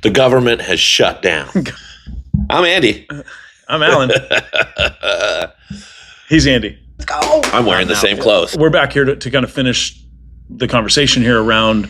The government has shut down. I'm Andy. I'm Alan. He's Andy. Let's go. I'm wearing the same clothes. We're back here to kind of finish the conversation here around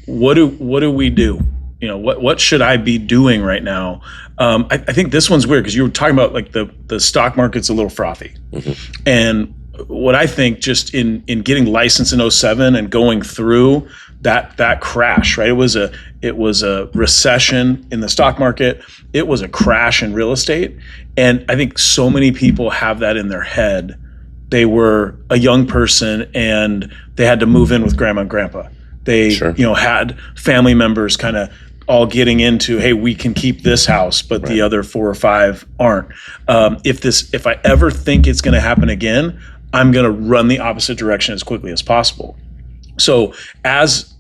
what do we do? You know, what should I be doing right now? I think this one's weird because you were talking about like the stock market's a little frothy. Mm-hmm. And what I think just in getting licensed in 2007 and going through that crash, right? It was a recession in the stock market. It was a crash in real estate. And I think so many people have that in their head. They were a young person and they had to move in with grandma and grandpa. They, sure, had family members kind of all getting into, hey, we can keep this house, but right, the other 4 or 5 aren't. If I ever think it's going to happen again, I'm going to run the opposite direction as quickly as possible. So as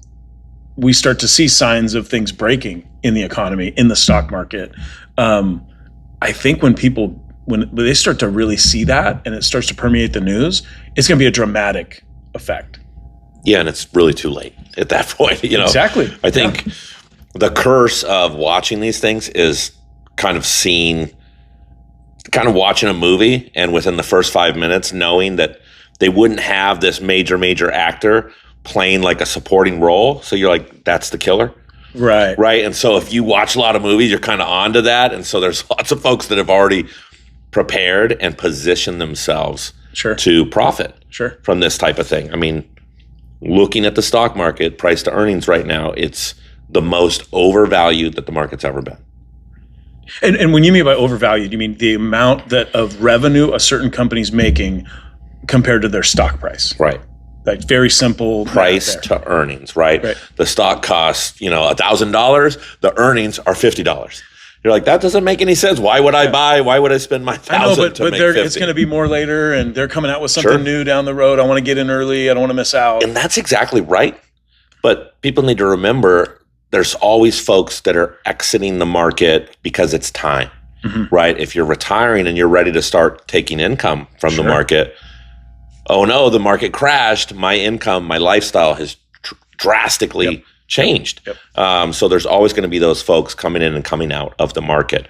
we start to see signs of things breaking in the economy, in the stock market, I think when they start to really see that and it starts to permeate the news, it's going to be a dramatic effect. Yeah, and it's really too late at that point. Exactly. I think the curse of watching these things is kind of watching a movie and within the first 5 minutes knowing that they wouldn't have this major actor playing like a supporting role. So you're like, that's the killer. Right. Right. And so if you watch a lot of movies, you're kind of onto that. And so there's lots of folks that have already prepared and positioned themselves to profit from this type of thing. I mean, looking at the stock market, price to earnings right now, it's the most overvalued that the market's ever been. And when you mean by overvalued, you mean the amount of revenue a certain company's making compared to their stock price. Right. Like very simple. Price to earnings, right? The stock costs, $1,000. The earnings are $50. You're like, that doesn't make any sense. Why would I buy? Why would I spend my $1,000 to make $50? It's going to be more later, and they're coming out with something new down the road. I want to get in early. I don't want to miss out. And that's exactly right. But people need to remember there's always folks that are exiting the market because it's time, right? If you're retiring and you're ready to start taking income from the market, oh no, the market crashed. My income, my lifestyle has drastically changed. Yep. So there's always going to be those folks coming in and coming out of the market.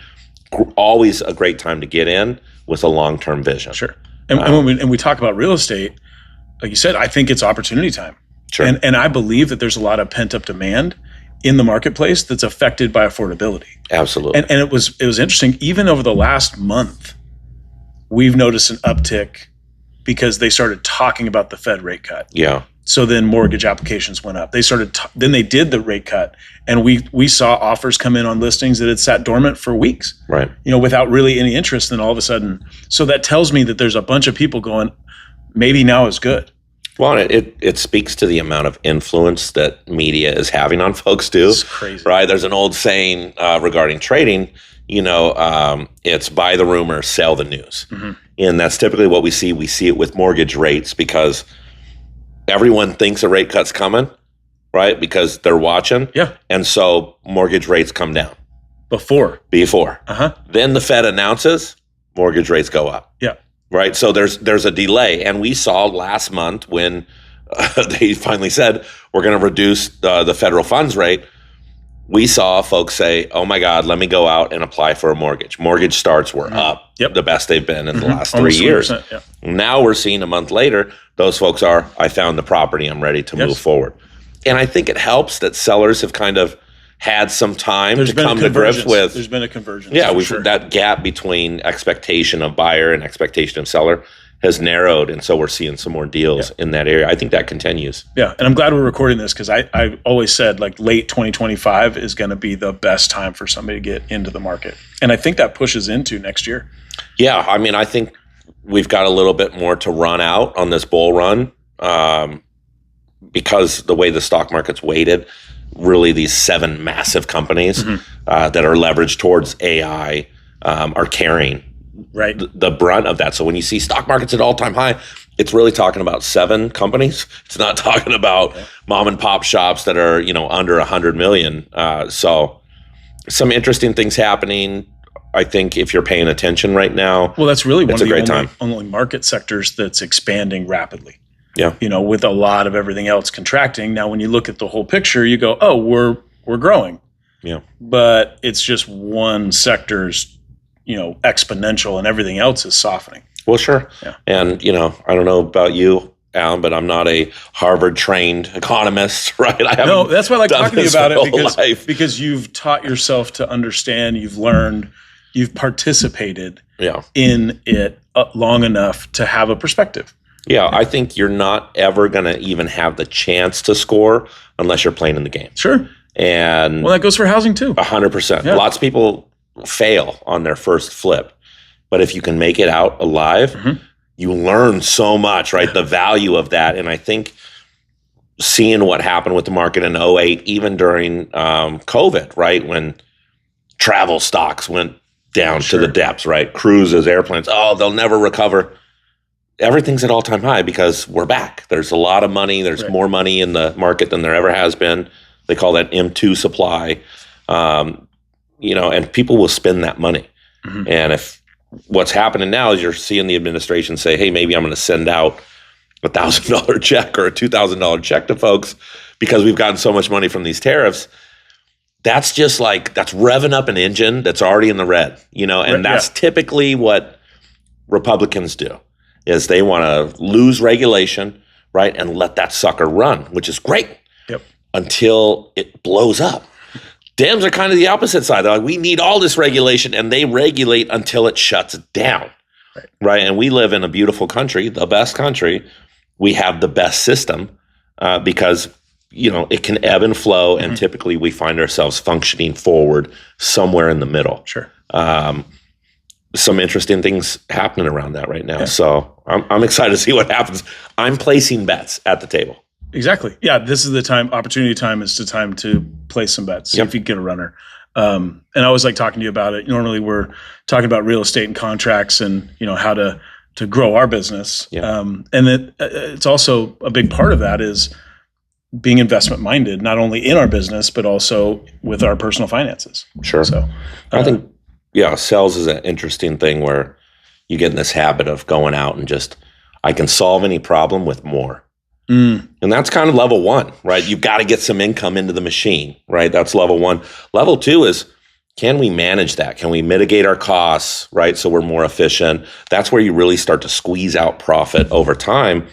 Always a great time to get in with a long-term vision. Sure. And when we talk about real estate, like you said, I think it's opportunity time. Sure. And I believe that there's a lot of pent-up demand in the marketplace that's affected by affordability. Absolutely. And it was interesting, even over the last month, we've noticed an uptick because they started talking about the Fed rate cut. Yeah. So then mortgage applications went up. Then they did the rate cut, and we saw offers come in on listings that had sat dormant for weeks. Right. Without really any interest, and all of a sudden. So that tells me that there's a bunch of people going, maybe now is good. Well, it speaks to the amount of influence that media is having on folks too. It's crazy. Right? There's an old saying regarding trading, it's buy the rumor, sell the news. Mm-hmm. And that's typically what we see. We see it with mortgage rates because everyone thinks a rate cut's coming, right? Because they're watching. Yeah. And so mortgage rates come down. Before. Uh-huh. Then the Fed announces, mortgage rates go up. Yeah. Right. So there's a delay. And we saw last month when they finally said, we're going to reduce the federal funds rate. We saw folks say, oh my God, let me go out and apply for a mortgage. Mortgage starts were up, the best they've been in the last 3 years. Yeah. Now we're seeing a month later, those folks are, I found the property, I'm ready to move forward. And I think it helps that sellers have kind of had some time to come to grips with. There's been a convergence. Yeah, that gap between expectation of buyer and expectation of seller has narrowed, and so we're seeing some more deals in that area. I think that continues. Yeah, and I'm glad we're recording this because I always said like late 2025 is going to be the best time for somebody to get into the market. And I think that pushes into next year. Yeah, I mean, I think we've got a little bit more to run out on this bull run because the way the stock market's weighted, really these 7 massive companies that are leveraged towards AI are carrying the brunt of that. So when you see stock markets at all-time high, it's really talking about 7 companies. It's not talking about mom and pop shops that are, under 100 million. So some interesting things happening. I think if you're paying attention right now, well, that's really one of the only market sectors that's expanding rapidly. Yeah. With a lot of everything else contracting. Now, when you look at the whole picture, you go, oh, we're growing. Yeah. but it's just one sector's, exponential and everything else is softening. Well, sure. Yeah. And, I don't know about you, Alan, but I'm not a Harvard-trained economist, right? No, that's why I like talking to you about it, because because you've taught yourself to understand, you've learned, you've participated in it long enough to have a perspective. Yeah, I think you're not ever going to even have the chance to score unless you're playing in the game. Sure. And that goes for housing too. 100%. Yeah. Lots of people fail on their first flip. But if you can make it out alive, you learn so much, right? The value of that. And I think seeing what happened with the market in 2008, even during COVID, right? When travel stocks went down to the depths, right? Cruises, airplanes, they'll never recover. Everything's at all-time high because we're back. There's a lot of money. There's more money in the market than there ever has been. They call that M2 supply. And people will spend that money. And if what's happening now is you're seeing the administration say, hey, maybe I'm going to send out $1,000 check or a $2,000 check to folks because we've gotten so much money from these tariffs. That's just that's revving up an engine that's already in the red, and that's typically what Republicans do, is they want to lose regulation, right, and let that sucker run, which is great until it blows up. Dems are kind of the opposite side. They're like, we need all this regulation, and they regulate until it shuts down, right? And we live in a beautiful country, the best country. We have the best system because it can ebb and flow, and typically we find ourselves functioning forward somewhere in the middle. Sure. Some interesting things happening around that right now. Yeah. So I'm excited to see what happens. I'm placing bets at the table. Exactly. Yeah, this is the time. Opportunity time is the time to place some bets. See if you can get a runner. And I always like talking to you about it. Normally we're talking about real estate and contracts and how to grow our business. Yeah. And it's also a big part of that is being investment minded, not only in our business, but also with our personal finances. Sure. So I think, sales is an interesting thing where you get in this habit of going out and just, I can solve any problem with more. And that's kind of level one, right? You've got to get some income into the machine, right? That's level one. Level two is, can we manage that? Can we mitigate our costs, right? So we're more efficient. That's where you really start to squeeze out profit over time.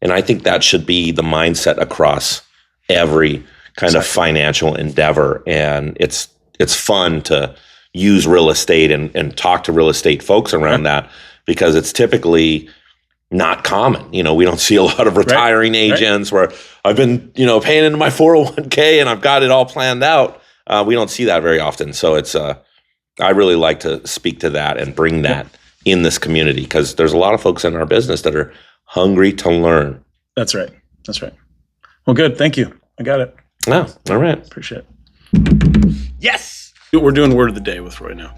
And I think that should be the mindset across every kind of financial endeavor. And it's fun to use real estate and talk to real estate folks around that because it's typically not common. We don't see a lot of retiring agents where I've been, paying into my 401k and I've got it all planned out. We don't see that very often. So it's, I really like to speak to that and bring that in this community because there's a lot of folks in our business that are hungry to learn. That's right. Well, good. Thank you. I got it. Oh, all right. Appreciate it. Yes. We're doing word of the day with Roy now.